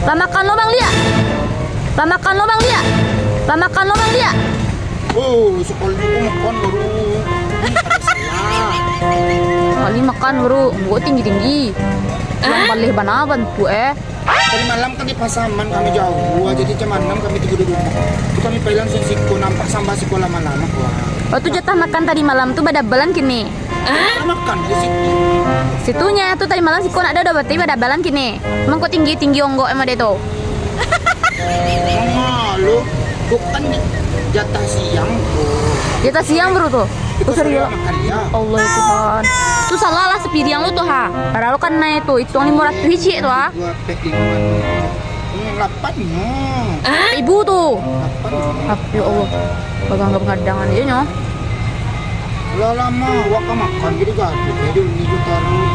Lah makan lo Bang Lia. Lah makan lo Bang Lia. Lah makan lo Bang Lia. Oh, sekolah itu makan baru. Kali makan baru, gua tinggi-tinggi. Yang balik banaban tuh Tadi malam kan di pasaman kami jauh, jadi jam 6 kami tidur di rumah. Itu kami pegang siko nampak sampai siko lama-lama kuah. Waktu jatah makan tadi malam tuh pada balan kini. Kita makan di situ. Situnya tuh tadi malam siko nak ada berarti pada balan kini. Emang kok tinggi-tinggi onggok emang dia tuh. Malu, bukan jatah siang tuh. Jatah siang baru tuh. Itu serius. makan ya. Allah ya Tuhan. Tuh salah lah sepiriang lu tuh ha. Padahal kan naik tuh hitung 500 hiji tuh ha. Dua pek 5. 8 no. Ibu tuh. 8. Ya Allah. Bagang pengadangan dia nyo. Lama waka makan jadi gaduh. Jadi ini taruh.